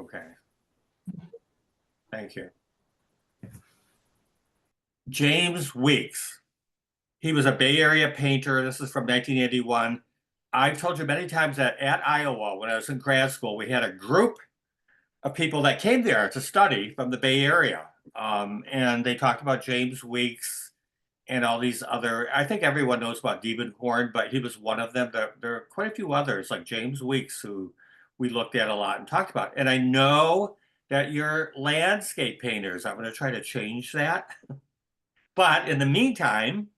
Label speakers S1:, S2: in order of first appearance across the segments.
S1: Okay. Thank you. James Weeks. He was a Bay Area painter. This is from 1981. I've told you many times that at Iowa, when I was in grad school, we had a group of people that came there to study from the Bay Area. And they talked about James Weeks and all these other, I think everyone knows about Diebenkorn, but he was one of them. There are quite a few others like James Weeks who we looked at a lot and talked about. And I know that you're landscape painters. I'm going to try to change that. But in the meantime,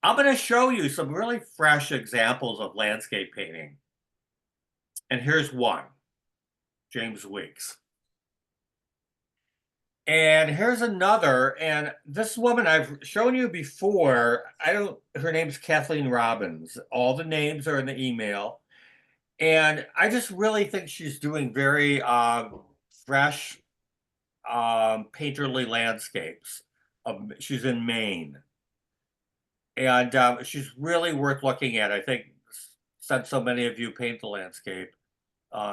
S1: I'm going to show you some really fresh examples of landscape painting. And here's one, James Weeks. And here's another, and this woman I've shown you before, her name's Kathleen Robbins. All the names are in the email. And I just really think she's doing very fresh painterly landscapes. She's in Maine. And she's really worth looking at. I think since so many of you paint the landscape,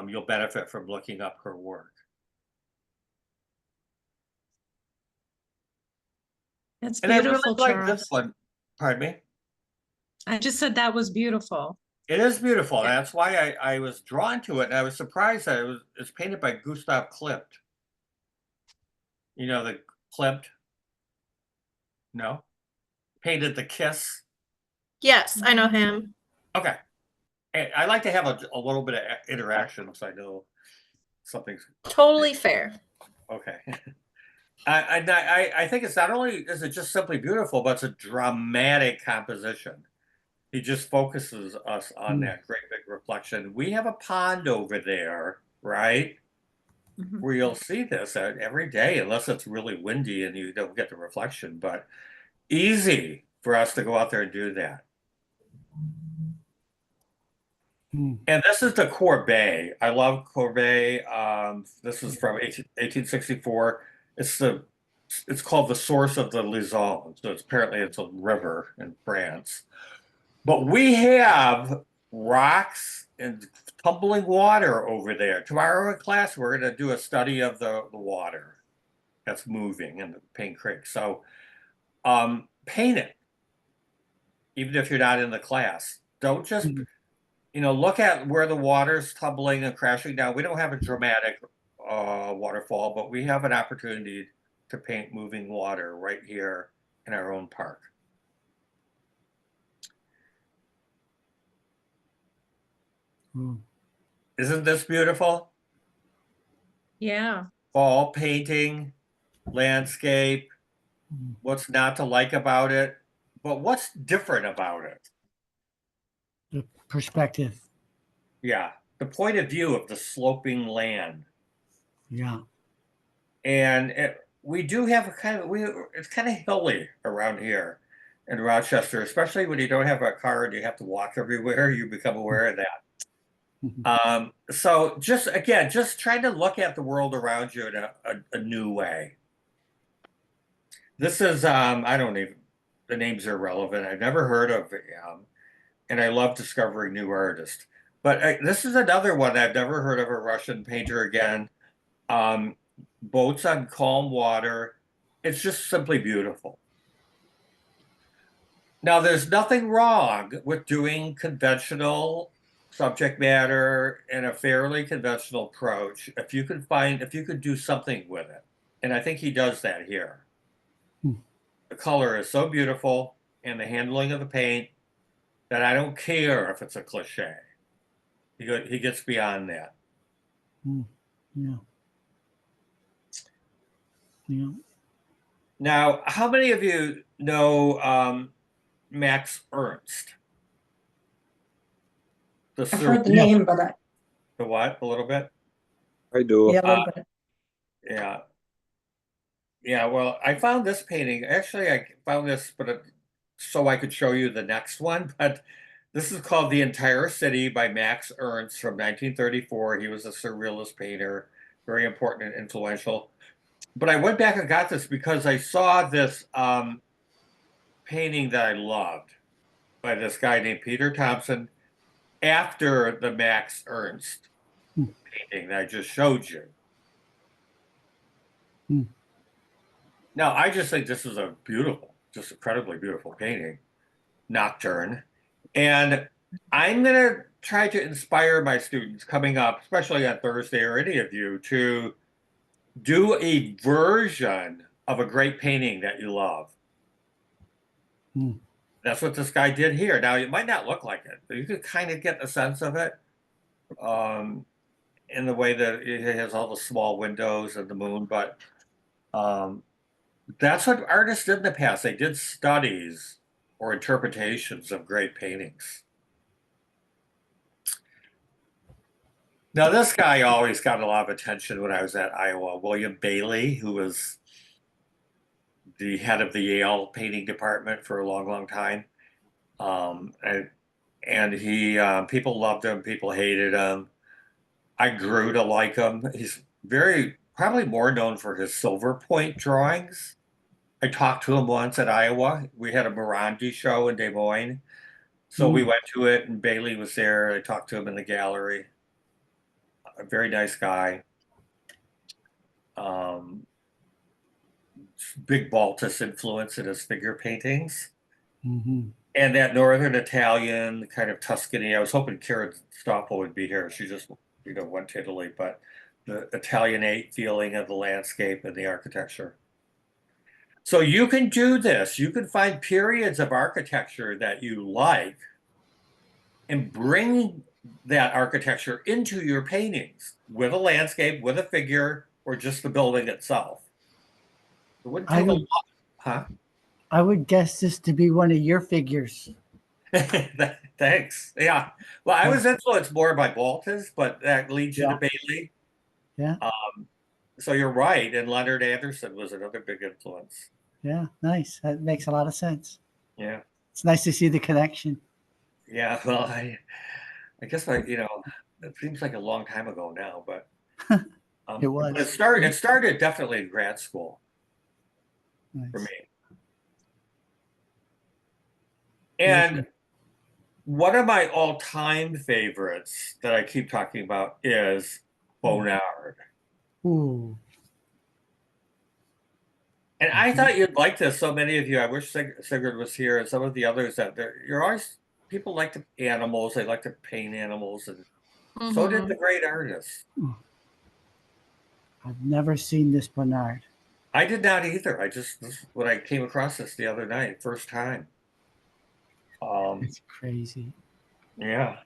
S1: you'll benefit from looking up her work.
S2: That's
S1: And I
S2: beautiful,
S1: really like
S2: Charles.
S1: this one. Pardon me?
S2: I just said that was beautiful.
S1: It is beautiful.
S2: Yeah.
S1: That's why I was drawn to it. And I was surprised that it's painted by Gustav Klimt. You know, the Klimt? No? Painted The Kiss.
S3: Yes, I know him.
S1: Okay. And I like to have a little bit of interaction so I know something's
S3: Totally fair.
S1: okay. I think it's not only is it just simply beautiful, but it's a dramatic composition. He just focuses us on that great big reflection. We have a pond over there, right? Where you'll see this every day, unless it's really windy and you don't get the reflection, but easy for us to go out there and do that. And this is the Courbet. I love Courbet. This is from 1864. It's called the source of the Lizon. So apparently it's a river in France. But we have rocks and tumbling water over there. Tomorrow in class, we're going to do a study of the water that's moving in the Paint Creek. So paint it, even if you're not in the class. Don't just, look at where the water's tumbling and crashing down. We don't have a dramatic waterfall, but we have an opportunity to paint moving water right here in our own park. Isn't this beautiful?
S2: Yeah.
S1: Fall painting, landscape, what's not to like about it, but what's different about it?
S4: The perspective.
S1: Yeah, the point of view of the sloping land.
S4: Yeah.
S1: And we do have it's kind of hilly around here in Rochester, especially when you don't have a car and you have to walk everywhere, you become aware of that. So just trying to look at the world around you in a new way. This is, I don't even, the names are irrelevant. I've never heard of it. And I love discovering new artists. But this is another one I've never heard of, a Russian painter again. Boats on calm water. It's just simply beautiful. Now, there's nothing wrong with doing conventional subject matter and a fairly conventional approach if you could do something with it. And I think he does that here. The color is so beautiful and the handling of the paint that I don't care if it's a cliche. He gets beyond that.
S4: Yeah. Yeah.
S1: Now, how many of you know Max Ernst?
S5: I've heard the name, but
S1: the what? A little bit?
S6: I do.
S5: yeah, a little bit.
S1: Yeah. Yeah, well, I found this painting. Actually, I found this, but so I could show you the next one. But this is called The Entire City by Max Ernst from 1934. He was a surrealist painter, very important and influential. But I went back and got this because I saw this painting that I loved by this guy named Peter Thompson after the Max Ernst painting that I just showed you. Now, I just think this is a beautiful, just incredibly beautiful painting, Nocturne. And I'm going to try to inspire my students coming up, especially on Thursday or any of you, to do a version of a great painting that you love.
S4: Hmm.
S1: That's what this guy did here. Now, it might not look like it, but you can kind of get the sense of it in the way that it has all the small windows and the moon. But that's what artists did in the past. They did studies or interpretations of great paintings. Now, this guy always got a lot of attention when I was at Iowa. William Bailey, who was the head of the Yale painting department for a long, long time. And he, people loved him, people hated him. I grew to like him. He's probably more known for his silver point drawings. I talked to him once at Iowa. We had a Morandi show in Des Moines. So we went to it and Bailey was there. I talked to him in the gallery. A very nice guy. Big Baltus influence in his figure paintings.
S4: Mm-hmm.
S1: And that Northern Italian kind of Tuscany. I was hoping Karen Stoppel would be here. She just, went to Italy, but the Italianate feeling of the landscape and the architecture. So you can do this. You can find periods of architecture that you like and bring that architecture into your paintings with a landscape, with a figure, or just the building itself. It wouldn't take a lot, huh?
S4: I would guess this to be one of your figures.
S1: Thanks. Yeah. Well, I was influenced more by Baltus, but that leads you to Bailey.
S4: Yeah.
S1: So you're right. And Leonard Anderson was another big influence.
S4: Yeah, nice. That makes a lot of sense.
S1: Yeah.
S4: It's nice to see the connection.
S1: Yeah. Well, I guess it seems like a long time ago now, but
S4: It was.
S1: But it started definitely in grad school for
S4: Nice.
S1: me. And one of my all-time favorites that I keep talking about is Bonnard.
S4: Ooh.
S1: And I thought you'd like this. So many of you, I wish Sigrid was here, and some of the others that you're always, people like to animals. They like to paint animals, and so did the great artists.
S4: I've never seen this Bonnard.
S1: I did not either. When I came across this the other night, first time.
S4: It's crazy.
S1: Yeah.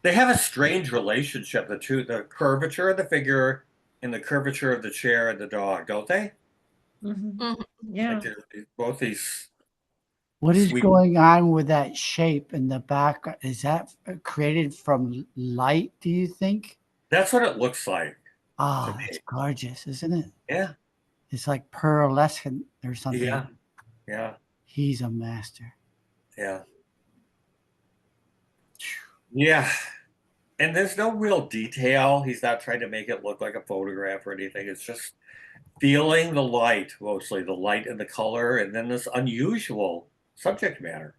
S1: They have a strange relationship, the curvature of the figure and the curvature of the chair and the dog, don't they?
S2: Yeah.
S1: Like both these.
S4: What is
S1: Sweet.
S4: going on with that shape in the back? Is that created from light, do you think?
S1: That's what it looks like.
S4: Oh, it's gorgeous, isn't it?
S1: Yeah.
S4: It's like pearlescent or something.
S1: Yeah. Yeah.
S4: He's a master.
S1: Yeah. Yeah. And there's no real detail. He's not trying to make it look like a photograph or anything. It's just feeling the light, mostly the light and the color, and then this unusual subject matter.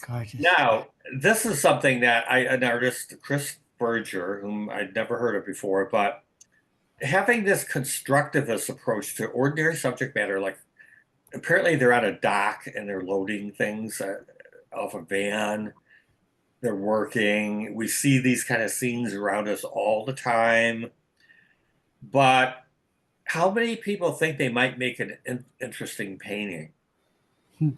S4: Gorgeous.
S1: Now, this is something that an artist, Chris Berger, whom I'd never heard of before, but having this constructivist approach to ordinary subject matter, like apparently they're on a dock and they're loading things off a van. They're working. We see these kind of scenes around us all the time. But how many people think they might make an interesting painting? And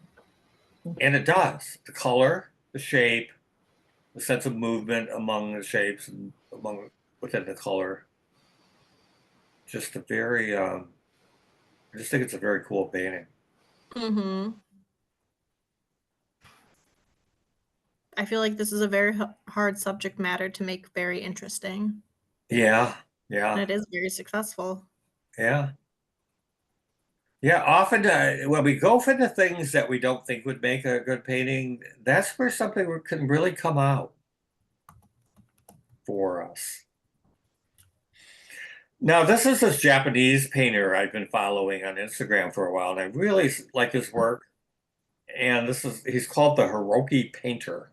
S1: it does. The color, the shape, the sense of movement among the shapes and within the color. Just a very, I just think it's a very cool painting.
S3: I feel like this is a very hard subject matter to make very interesting.
S1: Yeah,
S3: And
S1: yeah,
S3: it is very successful.
S1: yeah. Yeah, often when we go for the things that we don't think would make a good painting, that's where something can really come out for us. Now, this is this Japanese painter I've been following on Instagram for a while, and I really like his work. And he's called the Hiroki Painter.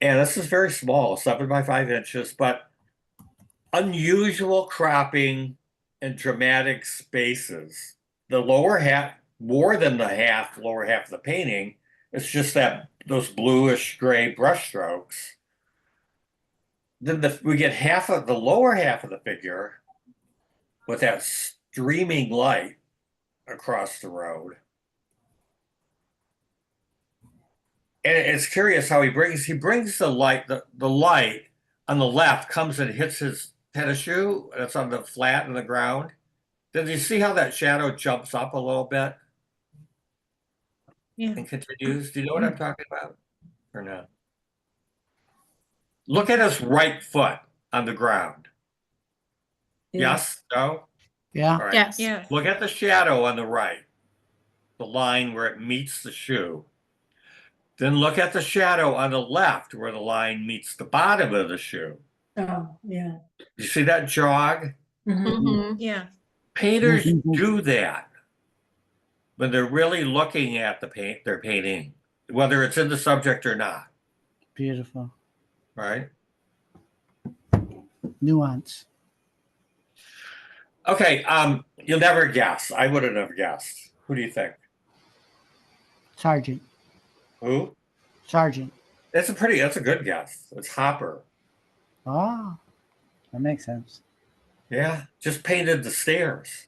S1: And this is very small, 7 by 5 inches, but unusual cropping and dramatic spaces. The lower half, more than the lower half of the painting, it's just that those bluish gray brush strokes. Then we get half of the lower half of the figure with that streaming light across the road. And it's curious how he brings the light, the light on the left comes and hits his tennis shoe that's on the flat in the ground. Then you see how that shadow jumps up a little bit
S2: Yeah.
S1: and continues? Do you know what I'm talking about? Or no? Look at his right foot on the ground.
S5: Yeah.
S1: Yes? No?
S4: Yeah.
S1: All right.
S3: Yes.
S2: Yeah.
S1: Look at the shadow on the right, the line where it meets the shoe. Then look at the shadow on the left where the line meets the bottom of the shoe.
S5: Oh, yeah.
S1: You see that jog?
S5: Mhm.
S3: Mhm.
S2: Yeah.
S1: Painters
S4: Mhm.
S1: do that when they're really looking at they're painting, whether it's in the subject or not,
S4: Beautiful.
S1: right?
S4: Nuance.
S1: Okay, you'll never guess. I would have never guessed. Who do you think?
S4: Sergeant.
S1: Who?
S4: Sergeant.
S1: That's a good guess. It's Hopper.
S4: Ah, that makes sense.
S1: Yeah, just painted the stairs.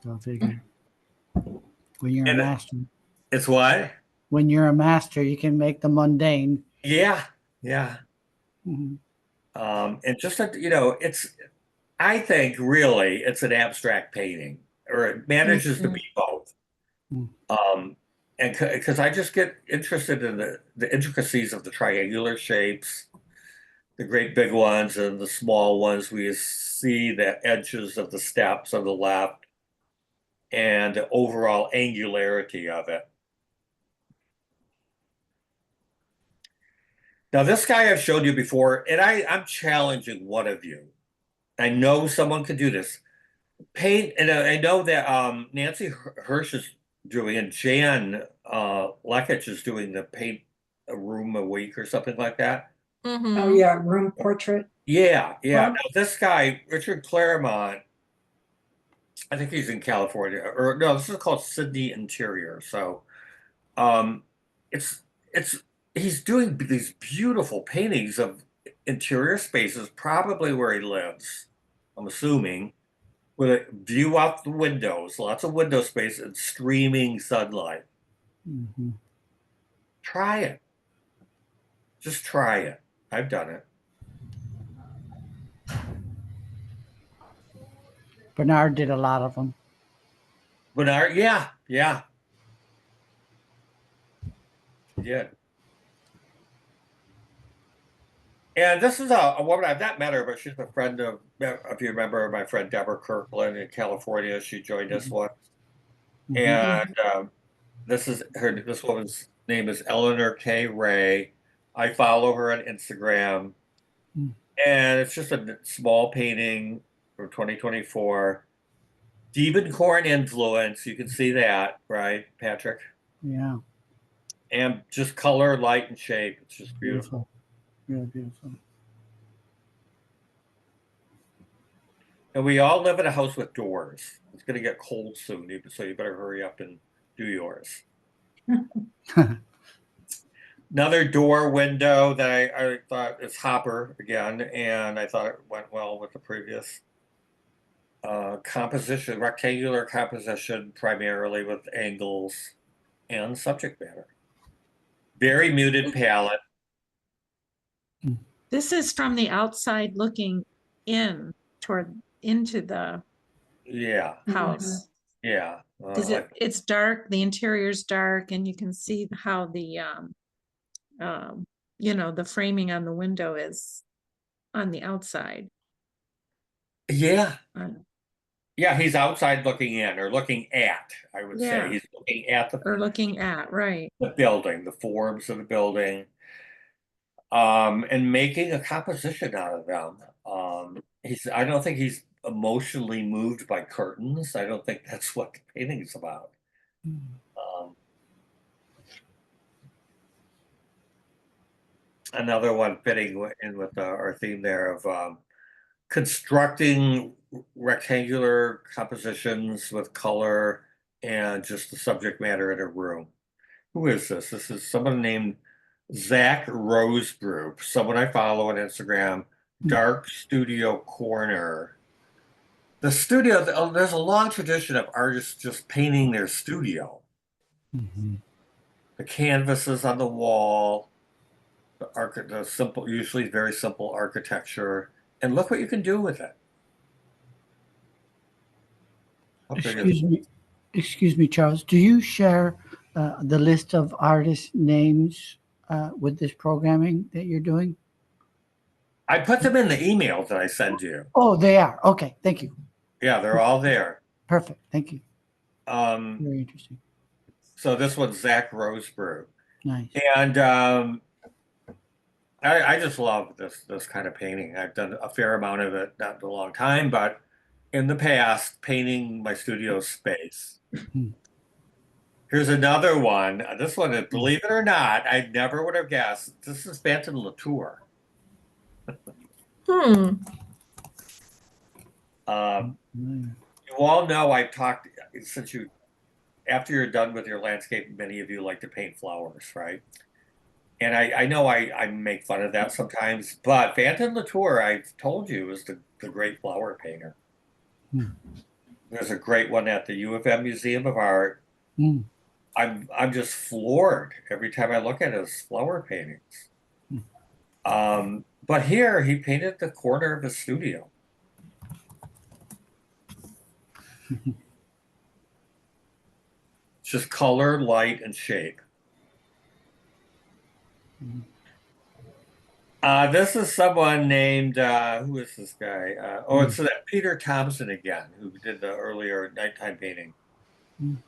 S4: Go figure. When you're a
S1: And
S4: master.
S1: it's what?
S4: When you're a master, you can make the mundane.
S1: Yeah, yeah.
S4: Mhm.
S1: And just that, I think really it's an abstract painting, or it manages to be both.
S4: Mm.
S1: And because I just get interested in the intricacies of the triangular shapes, the great big ones and the small ones. We see the edges of the steps on the left and the overall angularity of it. Now, this guy I've showed you before, and I'm challenging one of you. I know someone could do this. Paint, and I know that Nancy Hirsch is doing, and Jan Lekich is doing the paint a room a week or something like that.
S3: Mhm.
S5: Oh, yeah. Room portrait.
S1: Yeah, yeah.
S5: Huh?
S1: Now, this guy, Richard Claremont, I think he's in California, or no, this is called Sydney Interior. So, um, it's he's doing these beautiful paintings of interior spaces, probably where he lives. I'm assuming, with a view out the windows, lots of window space and streaming sunlight.
S4: Mhm.
S1: Try it. Just try it. I've done it.
S4: Bernard did a lot of them.
S1: Bernard, yeah, yeah. Yeah. And this is a woman I've not met her, but she's a friend of, if you remember, my friend Deborah Kirkland in California. She joined us once.
S4: Mhm.
S1: And this woman's name is Eleanor K. Ray. I follow her on Instagram.
S4: Mm.
S1: And it's just a small painting from 2024. Diebenkorn influence. You can see that, right, Patrick?
S4: Yeah.
S1: And just color, light, and shape. It's just beautiful.
S4: Really beautiful.
S1: And we all live in a house with doors. It's going to get cold soon, so you better hurry up and do yours. Another door window that I thought is Hopper again, and I thought it went well with the previous composition, rectangular composition, primarily with angles and subject matter. Very muted palette.
S2: This is from the outside looking into the
S1: Yeah,
S2: house.
S1: yeah.
S2: Because it's dark, the interior's dark, and you can see how the the framing on the window is on the outside.
S1: Yeah.
S2: Uh,
S1: Yeah, he's outside looking in, or looking at, I would say.
S2: Yeah.
S1: He's looking at
S2: or looking at, right.
S1: the building, the forms of the building, and making a composition out of them. I don't think he's emotionally moved by curtains. I don't think that's what the painting is about. Another one fitting in with our theme there of constructing rectangular compositions with color and just the subject matter in a room. Who is this? This is someone named Zach Rose Group, someone I follow on Instagram, Dark Studio Corner. The studio, there's a long tradition of artists just painting their studio.
S4: Mhm.
S1: The canvases on the wall, the simple, usually very simple architecture, and look what you can do with it. How big is
S4: Excuse me, Charles. Do you share the list of artist names with this programming that you're doing?
S1: I put them in the email that I send you.
S4: Oh, they are. Okay, thank you.
S1: Yeah, they're all there.
S4: Perfect. Thank you.
S1: Um,
S4: Very interesting.
S1: so this one's Zach Rosebrew.
S4: Nice.
S1: And I just love this kind of painting. I've done a fair amount of it, not in a long time, but in the past, painting my studio space.
S4: Mhm.
S1: Here's another one. This one, believe it or not, I never would have guessed. This is Banton Latour.
S3: Hmm.
S4: Mm.
S1: You all know I've talked since after you're done with your landscape, many of you like to paint flowers, right? And I know I make fun of that sometimes, but Banton Latour, I've told you, is the great flower painter.
S4: Hmm.
S1: There's a great one at the U of M Museum of Art.
S4: Mm.
S1: I'm just floored every time I look at his flower paintings. But here he painted the corner of his studio. It's just color, light, and shape. This is someone named, who is this guy? It's that Peter Thompson again, who did the earlier nighttime painting.
S4: Mm.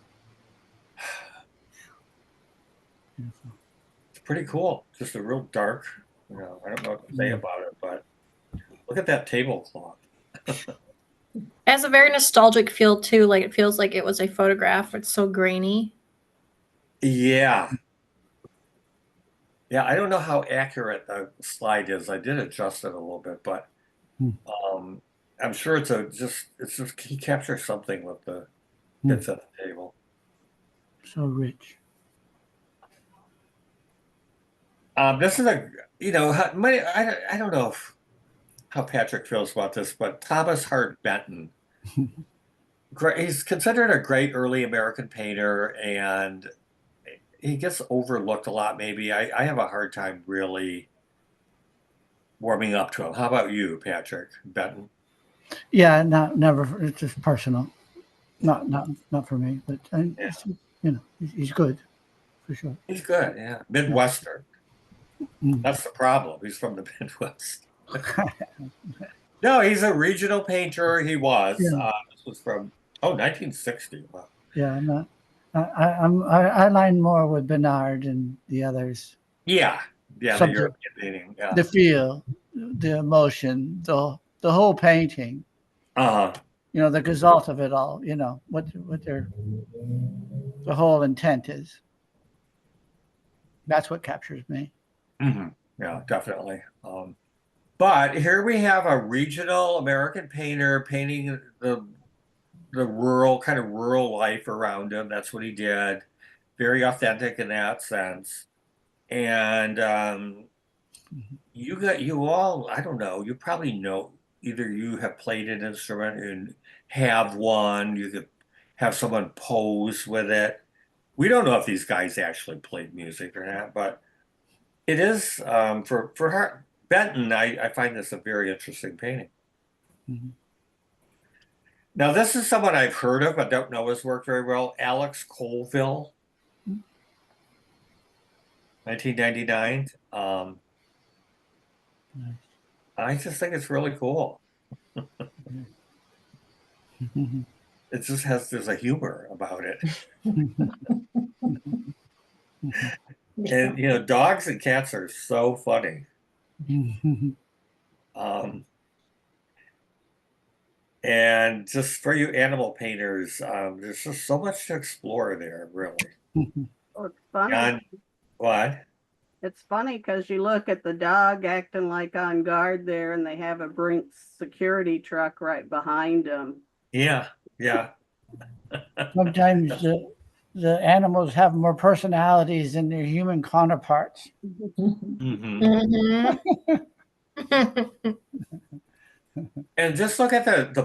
S4: Beautiful.
S1: It's pretty cool. Just a real dark, I don't know what to say about it, but look at that tablecloth.
S3: It has a very nostalgic feel too. Like it feels like it was a photograph. It's so grainy.
S1: Yeah. Yeah, I don't know how accurate the slide is. I did adjust it a little bit, but I'm sure it's just he captures something with the bits at the table.
S4: So rich.
S1: This is I don't know how Patrick feels about this, but Thomas Hart Benton. He's considered a great early American painter, and he gets overlooked a lot. Maybe I have a hard time really warming up to him. How about you, Patrick Benton?
S4: Yeah, never. It's just personal. Not for me, but he's good for sure.
S1: He's good, yeah. Midwestern. That's the problem. He's from the Midwest. No, he's a regional painter. He was.
S4: Yeah.
S1: This was from 1960. Wow.
S4: Yeah, I'm not. I align more with Bernard and the others.
S1: Yeah, the
S4: Subject.
S1: European painting. Yeah.
S4: The feel, the emotion, the whole painting. The result of it all. What the whole intent is. That's what captures me.
S1: Mm-hmm. Yeah, definitely. But here we have a regional American painter painting the rural life around him. That's what he did. Very authentic in that sense. And you all, I don't know, you probably know, either you have played an instrument and have one, you could have someone pose with it. We don't know if these guys actually played music or not, but it is for Benton. I find this a very interesting painting.
S4: Mm-hmm.
S1: Now, this is someone I've heard of, but don't know his work very well. Alex Colville, 1999.
S4: Nice.
S1: I just think it's really cool. It just there's a humor about it. And dogs and cats are so funny. And just for you animal painters, there's just so much to explore there, really.
S3: Oh, it's fun.
S1: And what?
S6: It's funny because you look at the dog acting like on guard there, and they have a Brinks security truck right behind them.
S1: Yeah, yeah.
S4: Sometimes the animals have more personalities than their human counterparts.
S1: Hmm.
S3: Mhm.
S1: And just look at the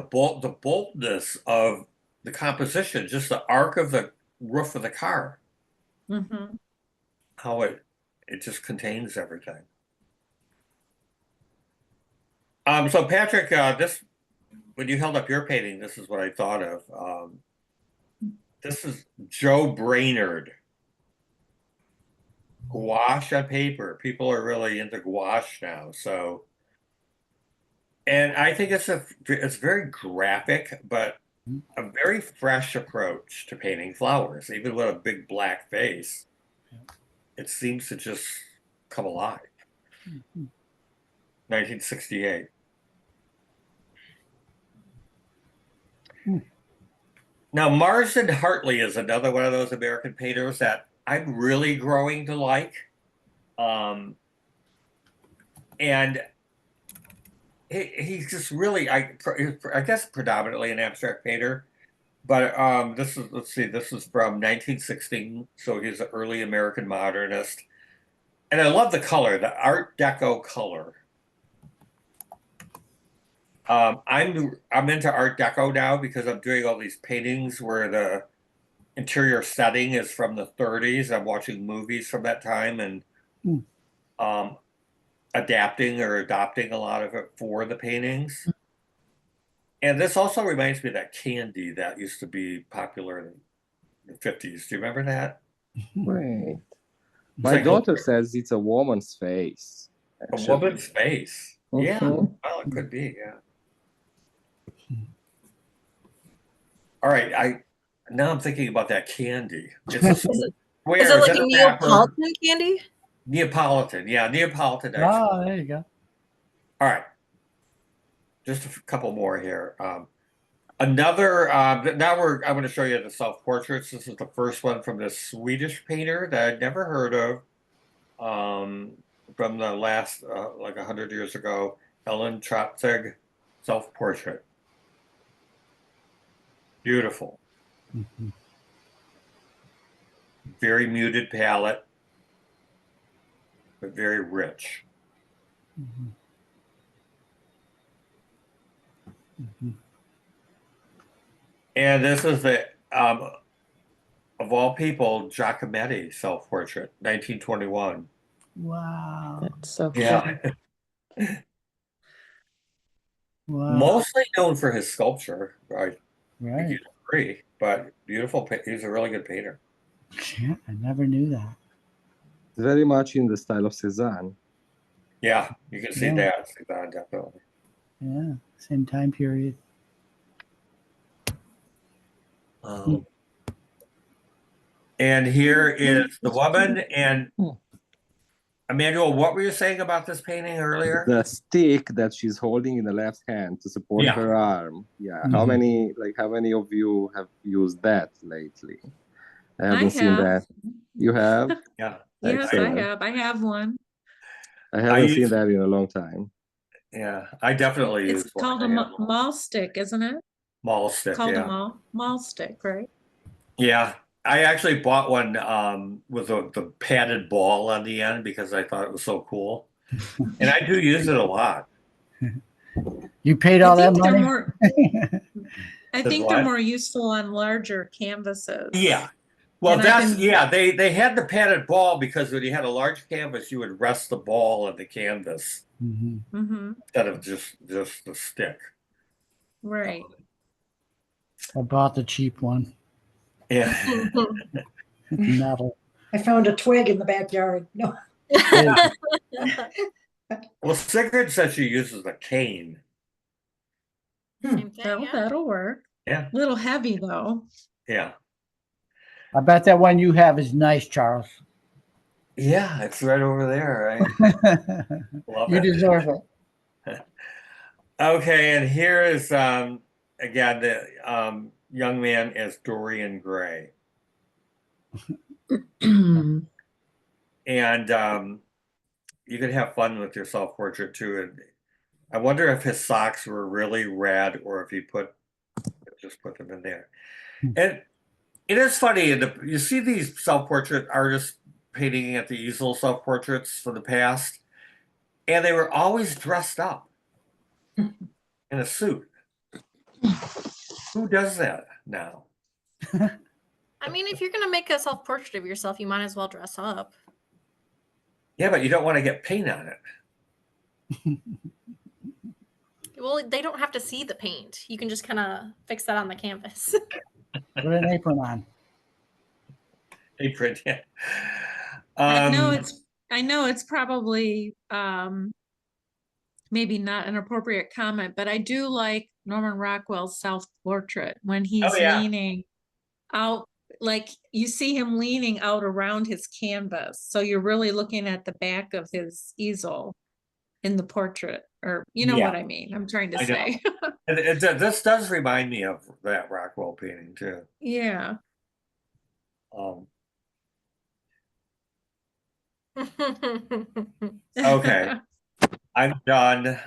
S1: boldness of the composition, just the arc of the roof of the car,
S2: Mhm.
S1: how it just contains everything. So Patrick, this when you held up your painting, this is what I thought of. This is Joe Brainerd. Gouache on paper. People are really into gouache now. So, and I think it's very graphic, but a very fresh approach to painting flowers, even with a big black face. It seems to just come alive. 1968. Now, Marsden Hartley is another one of those American painters that I'm really growing to like. And he's just really, I guess, predominantly an abstract painter. But let's see, this is from 1916, so he's an early American modernist. And I love the color, the Art Deco color. I'm into Art Deco now because I'm doing all these paintings where the interior setting is from the 30s. I'm watching movies from that time and adapting or adopting a lot of it for the paintings. And this also reminds me of that candy that used to be popular in the 50s. Do you remember that?
S7: Wait.
S1: It's
S7: My
S1: like
S7: daughter says it's a woman's face.
S1: a
S7: Actually.
S1: woman's face. Yeah,
S7: Mhm.
S1: well, it could be, yeah. All right, now I'm thinking about that candy. It's a
S3: Is
S1: square.
S3: it like
S1: Is
S3: a
S1: it wrapper?
S3: Neapolitan candy?
S1: Neapolitan, yeah, Neapolitan. Actually.
S4: Oh, there you go.
S1: All right, just a couple more here. Another. Now I'm going to show you the self-portraits. This is the first one from this Swedish painter that I'd never heard of. From the last like 100 years ago, Ellen Trotzig self-portrait. Beautiful. Very muted palette, but very rich. And this is the, of all people, Giacometti self-portrait, 1921.
S4: Wow.
S3: That's so cool.
S1: Yeah.
S4: Wow.
S1: Mostly known for his sculpture. I think
S4: Right.
S1: you'd agree, but beautiful. He's a really good painter.
S4: Yeah, I never knew that.
S7: Very much in the style of Cézanne.
S1: Yeah, you can see
S4: Yeah.
S1: that, definitely.
S4: Yeah, same time period.
S1: And here is the woman. And Emmanuel, what were you saying about this painting earlier?
S7: The stick that she's holding in the left hand to support
S1: Yeah.
S7: her arm. Yeah.
S4: Mhm.
S7: How many of you have used that lately? I haven't seen
S2: have.
S7: that. You have?
S1: Yeah.
S2: Yes, I
S7: Excellent.
S2: have. I have one.
S7: I haven't seen
S1: use-
S7: that in a long time.
S1: Yeah, I definitely
S2: It's
S1: use one.
S2: called a mall stick, isn't it?
S1: Mall stick,
S2: Called
S1: yeah.
S2: a mall stick, right?
S1: Yeah, I actually bought one with the padded ball on the end because I thought it was so cool. And I do use it a lot.
S4: You paid all that
S2: they're
S4: money?
S2: more. I
S1: Does
S2: think they're
S1: what?
S2: more useful on larger canvases.
S1: Yeah. Well,
S2: And I've
S1: that's,
S2: been-
S1: yeah, they had the padded ball because when you had a large canvas, you would rest the ball on the canvas
S4: Mhm.
S2: Mm-hmm.
S1: instead of just the stick.
S2: Right.
S4: I bought the cheap one.
S1: Yeah.
S4: Metal.
S5: I found a twig in the backyard. No.
S1: Well, Sigrid said she uses a cane.
S2: That'll work.
S1: Yeah.
S2: A little heavy though.
S1: Yeah.
S4: I bet that one you have is nice, Charles.
S1: Yeah, it's right over there. I love
S4: You
S1: it.
S4: deserve it.
S1: Okay, and here is again the young man as Dorian Gray. And you could have fun with your self-portrait too. And I wonder if his socks were really rad or if he just put them in there. And it is funny, you see these self-portrait artists painting at the easel self-portraits from the past, and they were always dressed up in a suit. Who does that now?
S3: I mean, if you're gonna make a self-portrait of yourself, you might as well dress up.
S1: Yeah, but you don't want to get paint on it.
S3: Well, they don't have to see the paint. You can just kind of fix that on the canvas.
S4: Put an apron on.
S1: Apron, yeah.
S2: I know it's probably maybe not an appropriate comment, but I do like Norman Rockwell's self-portrait when he's
S1: Oh, yeah.
S2: leaning out, like you see him leaning out around his canvas. So you're really looking at the back of his easel in the portrait, or you know
S1: Yeah.
S2: what I mean. I'm trying to
S1: I know.
S2: say.
S1: And this does remind me of that Rockwell painting too.
S2: Yeah.
S1: Okay. I'm done.